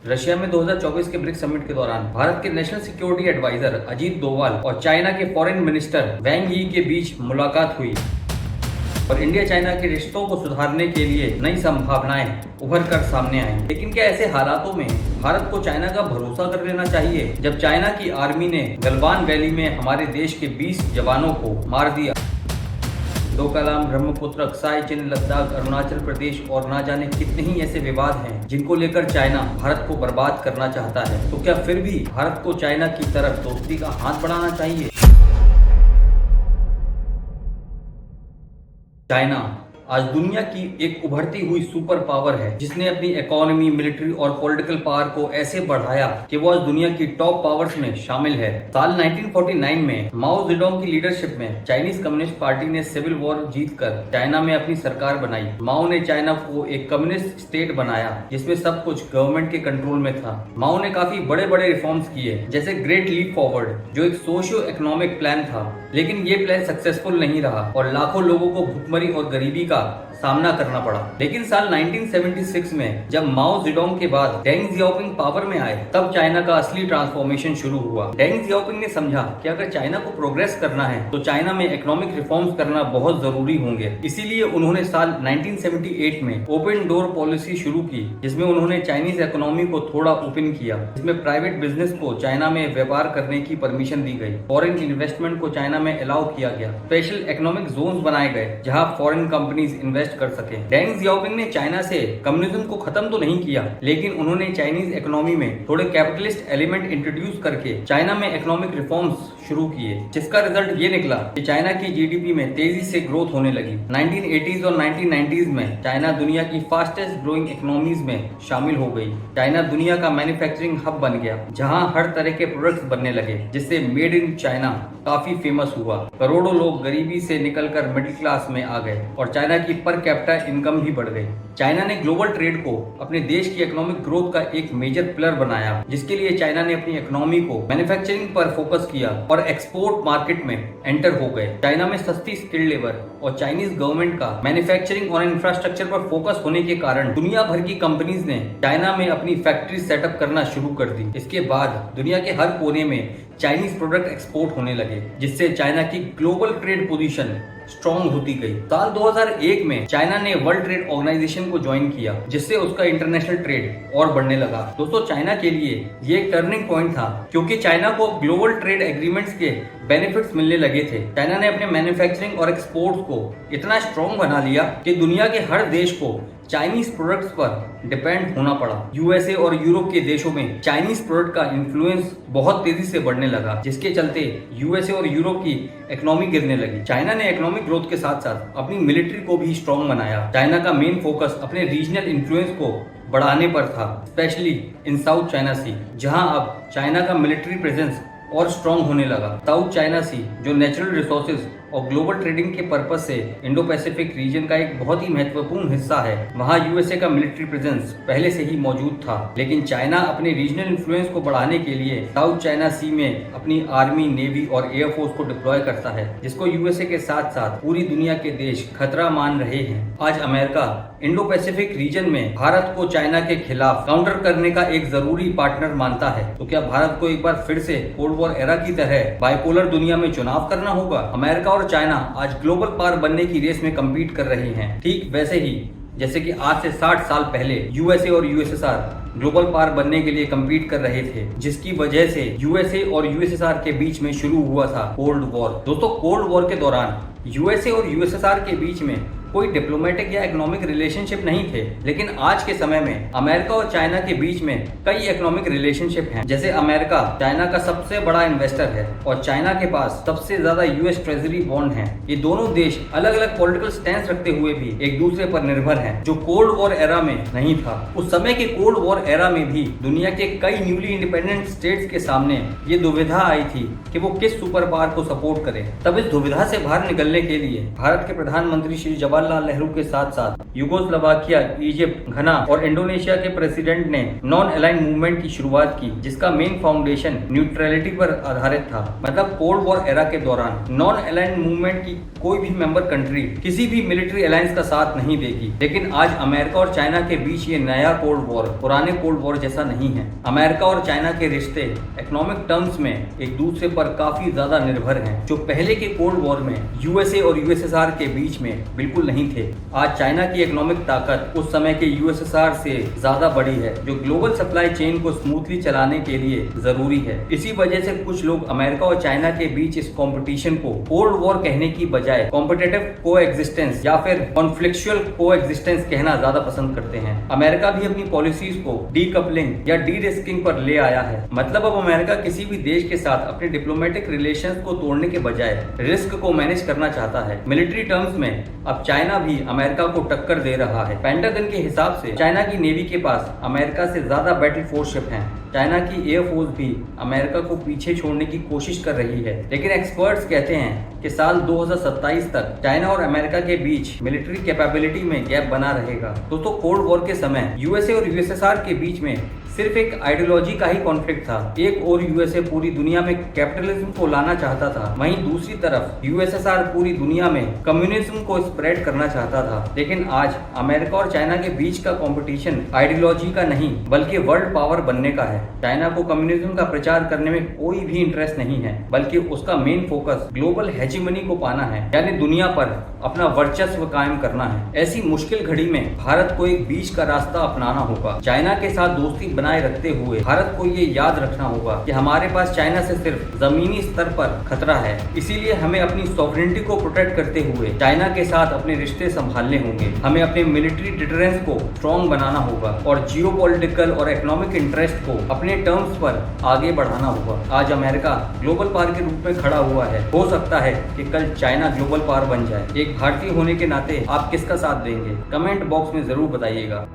Russia में 2024 के BRICS summit के दौरान भारत के national security advisor Ajit Doval और चाइना के फॉरेन मिनिस्टर वैंग यी के बीच मुलाकात हुई और इंडिया चाइना के रिश्तों को सुधारने के लिए नई संभावनाएं उभर कर सामने आई। लेकिन क्या ऐसे हालातों में भारत को चाइना का भरोसा कर लेना चाहिए जब चाइना की आर्मी ने गलवान वैली में हमारे देश के 20 जवानों को मार दिया? डोकलाम, ब्रह्मपुत्र, अक्साई चिन, लद्दाख, अरुणाचल प्रदेश और ना जाने कितने ही ऐसे विवाद हैं जिनको लेकर चाइना भारत को बर्बाद करना चाहता है। तो क्या फिर भी भारत को चाइना की तरफ दोस्ती का हाथ बढ़ाना चाहिए? चाइना आज दुनिया की एक उभरती हुई सुपर पावर है जिसने अपनी इकोनॉमी, मिलिट्री और पॉलिटिकल पावर को ऐसे बढ़ाया कि वो आज दुनिया की टॉप पावर्स में शामिल है। साल 1949 में माओ जेडोंग की लीडरशिप में चाइनीज कम्युनिस्ट पार्टी ने सिविल वॉर जीतकर चाइना में अपनी सरकार बनाई। माओ ने चाइना को एक कम्युनिस्ट स्टेट बनाया जिसमें सब कुछ गवर्नमेंट के कंट्रोल में था। माओ ने काफी बड़े बड़े रिफॉर्म्स किए जैसे ग्रेट लीप फॉरवर्ड जो एक सोशियो इकोनॉमिक प्लान था, लेकिन ये प्लान सक्सेसफुल नहीं रहा और लाखों लोगों को भुखमरी और गरीबी का सामना करना पड़ा। लेकिन साल 1976 में जब माओ जेडोंग के बाद डेंग जियाओपिंग पावर में आए तब चाइना का असली ट्रांसफॉर्मेशन शुरू हुआ। डेंग जियाओपिंग ने समझा कि अगर चाइना को प्रोग्रेस करना है तो चाइना में इकोनॉमिक रिफॉर्म्स करना बहुत जरूरी होंगे। इसीलिए उन्होंने साल 1978 में ओपन डोर पॉलिसी शुरू की जिसमें उन्होंने चाइनीज इकोनॉमी को थोड़ा ओपन किया, जिसमें प्राइवेट बिजनेस को चाइना में व्यापार करने की परमिशन दी गई, फॉरेन इन्वेस्टमेंट को चाइना में अलाउ किया गया, स्पेशल इकोनॉमिक जोन्स बनाए गए जहां फॉरेन कंपनीज इन्वेस्ट कर सके। डेंग जियाओपिंग ने चाइना से कम्युनिज्म को खत्म तो नहीं किया, लेकिन उन्होंने चाइनीज इकोनॉमी में थोड़े कैपिटलिस्ट एलिमेंट इंट्रोड्यूस करके चाइना में इकोनॉमिक रिफॉर्म्स शुरू किए, जिसका रिजल्ट ये निकला कि चाइना की जीडीपी में तेजी से ग्रोथ होने लगी। 1980s और 1990s में चाइना दुनिया की फास्टेस्ट ग्रोइंग इकोनॉमीज में शामिल हो गई। चाइना दुनिया का मैन्युफैक्चरिंग हब बन गया जहां हर तरह के प्रोडक्ट्स बनने लगे, जिससे मेड इन चाइना काफी फेमस हुआ। करोड़ों लोग गरीबी से निकलकर मिडिल क्लास में आ गए और चाइना की पर कैपिटा इनकम भी बढ़ गई। चाइना ने ग्लोबल ट्रेड को अपने देश की इकोनॉमिक ग्रोथ का एक मेजर पिलर बनाया, जिसके लिए चाइना ने अपनी इकोनॉमी को मैन्युफैक्चरिंग पर फोकस किया और एक्सपोर्ट मार्केट में एंटर हो गए। चाइना में सस्ती स्किल्ड लेबर और चाइनीज गवर्नमेंट का मैन्युफैक्चरिंग और इंफ्रास्ट्रक्चर पर फोकस होने के कारण दुनिया भर की कंपनीज ने चाइना में अपनी फैक्ट्री सेटअप करना शुरू कर दी। इसके बाद दुनिया के हर कोने में चाइनीज प्रोडक्ट एक्सपोर्ट होने लगे, जिससे चाइना की ग्लोबल ट्रेड पोजीशन स्ट्रॉन्ग होती गई। साल 2001 में चाइना ने वर्ल्ड ट्रेड ऑर्गेनाइजेशन को ज्वाइन किया, जिससे उसका इंटरनेशनल ट्रेड और बढ़ने लगा। दोस्तों, चाइना के लिए ये एक टर्निंग पॉइंट था क्योंकि चाइना को ग्लोबल ट्रेड एग्रीमेंट्स के बेनिफिट्स मिलने लगे थे। चाइना ने अपने मैन्युफैक्चरिंग और एक्सपोर्ट्स को इतना स्ट्रॉन्ग बना लिया कि दुनिया के हर देश को चाइनीज प्रोडक्ट्स पर डिपेंड होना पड़ा। यूएसए और यूरोप के देशों में चाइनीज प्रोडक्ट का इन्फ्लुएंस बहुत तेजी से बढ़ने लगा, जिसके चलते यूएसए और यूरोप की इकोनॉमी गिरने लगी। चाइना ने इकोनॉमिक ग्रोथ के साथ साथ अपनी मिलिट्री को भी स्ट्रॉन्ग बनाया। चाइना का मेन फोकस अपने रीजनल इन्फ्लुएंस को बढ़ाने पर था, स्पेशली इन साउथ चाइना सी, जहां अब चाइना का मिलिट्री प्रेजेंस और स्ट्रॉन्ग होने लगा। साउथ चाइना सी जो नेचुरल रिसोर्सेज और ग्लोबल ट्रेडिंग के पर्पज से इंडो पैसिफिक रीजन का एक बहुत ही महत्वपूर्ण हिस्सा है। वहां यूएसए का मिलिट्री प्रेजेंस पहले से ही मौजूद था, लेकिन चाइना अपने रीजनल इन्फ्लुएंस को बढ़ाने के लिए साउथ चाइना सी में अपनी आर्मी, नेवी और एयरफोर्स को डिप्लॉय करता है, जिसको यूएसए के साथ साथ पूरी दुनिया के देश खतरा मान रहे हैं। आज अमेरिका इंडो पैसिफिक रीजन में भारत को चाइना के खिलाफ काउंटर करने का एक जरूरी पार्टनर मानता है। तो क्या भारत को एक बार फिर से कोल्ड वॉर एरा की तरह बाइपोलर दुनिया में चुनाव करना होगा? अमेरिका और चाइना आज ग्लोबल पावर बनने की रेस में कम्पीट कर रहे हैं, ठीक वैसे ही जैसे कि आज से 60 साल पहले यूएसए और यूएसएसआर ग्लोबल पावर बनने के लिए कम्पीट कर रहे थे, जिसकी वजह से यूएसए और यूएसएसआर के बीच में शुरू हुआ था कोल्ड वॉर। दोस्तों, कोल्ड वॉर के दौरान यूएसए और यूएसएसआर के बीच में कोई डिप्लोमेटिक या इकोनॉमिक रिलेशनशिप नहीं थे, लेकिन आज के समय में अमेरिका और चाइना के बीच में कई इकोनॉमिक रिलेशनशिप हैं। जैसे अमेरिका चाइना का सबसे बड़ा इन्वेस्टर है और चाइना के पास सबसे ज्यादा यूएस ट्रेजरी बॉन्ड हैं। ये दोनों देश अलग अलग पॉलिटिकल स्टैंड रखते हुए भी एक दूसरे पर निर्भर हैं, जो कोल्ड वॉर एरा में नहीं था। उस समय के कोल्ड वॉर एरा में भी दुनिया के कई न्यूली इंडिपेंडेंट स्टेट्स के सामने ये दुविधा आई थी कि वो किस सुपर पावर को सपोर्ट करें। तब इस दुविधा से बाहर निकलने के लिए भारत के प्रधानमंत्री श्री जवाहरलाल जवाहरलाल नेहरू के साथ साथ यूगोस्लाविया, इजिप्ट, घना और इंडोनेशिया के प्रेसिडेंट ने नॉन अलाइंड मूवमेंट की शुरुआत की, जिसका मेन फाउंडेशन न्यूट्रलिटी पर आधारित था। मतलब कोल्ड वॉर एरा के दौरान नॉन अलाइंड मूवमेंट की कोई भी मेंबर कंट्री किसी भी मिलिट्री अलायंस का साथ नहीं देगी। लेकिन आज अमेरिका और चाइना के बीच ये नया कोल्ड वॉर पुराने कोल्ड वॉर जैसा नहीं है। अमेरिका और चाइना के रिश्ते इकोनॉमिक टर्म्स में एक दूसरे पर काफी ज्यादा निर्भर हैं, जो पहले के कोल्ड वॉर में यूएसए और यूएसएसआर के बीच में बिल्कुल नहीं थे। आज चाइना की इकोनॉमिक ताकत उस समय के यूएसएसआर से ज्यादा बड़ी है, जो ग्लोबल सप्लाई चेन को स्मूथली चलाने के लिए जरूरी है। इसी वजह से कुछ लोग अमेरिका और चाइना के बीच इस कंपटीशन को कोल्ड वॉर कहने की बजाय कॉम्पिटिटिव कोएग्जिस्टेंस या फिर कॉन्फ्लिक्चुअल कोएग्जिस्टेंस कहना ज्यादा पसंद करते हैं। अमेरिका भी अपनी पॉलिसीज को डीकपलिंग या डी रिस्किंग पर ले आया है। मतलब अब अमेरिका किसी भी देश के साथ अपने डिप्लोमेटिक रिलेशंस को तोड़ने के बजाय रिस्क को मैनेज करना चाहता है। मिलिट्री टर्म्स में अब चाइना भी अमेरिका को टक्कर दे रहा है। पेंटागन के हिसाब से चाइना की नेवी के पास अमेरिका से ज्यादा बैटल फोर्स शिप हैं। चाइना की एयरफोर्स भी अमेरिका को पीछे छोड़ने की कोशिश कर रही है। लेकिन एक्सपर्ट्स कहते हैं कि साल 2027 तक चाइना और अमेरिका के बीच मिलिट्री कैपेबिलिटी में गैप बना रहेगा। दोस्तों, कोल्ड वॉर के समय यूएसए और यूएसएसआर के बीच में सिर्फ एक आइडियोलॉजी का ही कॉन्फ्लिक्ट था। एक और यूएसए पूरी दुनिया में कैपिटलिज्म को लाना चाहता था, वहीं दूसरी तरफ यूएसएसआर पूरी दुनिया में कम्युनिज्म को स्प्रेड करना चाहता था। लेकिन आज अमेरिका और चाइना के बीच का कंपटीशन आइडियोलॉजी का नहीं बल्कि वर्ल्ड पावर बनने का है। चाइना को कम्युनिज्म का प्रचार करने में कोई भी इंटरेस्ट नहीं है, बल्कि उसका मेन फोकस ग्लोबल हेजिमनी को पाना है, यानी दुनिया पर अपना वर्चस्व कायम करना है। ऐसी मुश्किल घड़ी में भारत को एक बीच का रास्ता अपनाना होगा। चाइना के साथ दोस्ती बनाए रखते हुए भारत को ये याद रखना होगा कि हमारे पास चाइना से सिर्फ जमीनी स्तर पर खतरा है। इसीलिए हमें अपनी सॉवरेनिटी को प्रोटेक्ट करते हुए चाइना के साथ अपने रिश्ते संभालने होंगे। हमें अपने मिलिट्री डिटरेंस को स्ट्रॉन्ग बनाना होगा और जियोपॉलिटिकल और इकोनॉमिक इंटरेस्ट को अपने टर्म्स पर आगे बढ़ाना होगा। आज अमेरिका ग्लोबल पावर के रूप में खड़ा हुआ है। हो सकता है कि कल चाइना ग्लोबल पावर बन जाए। एक भारतीय होने के नाते आप किसका साथ देंगे? कमेंट बॉक्स में जरूर बताइएगा।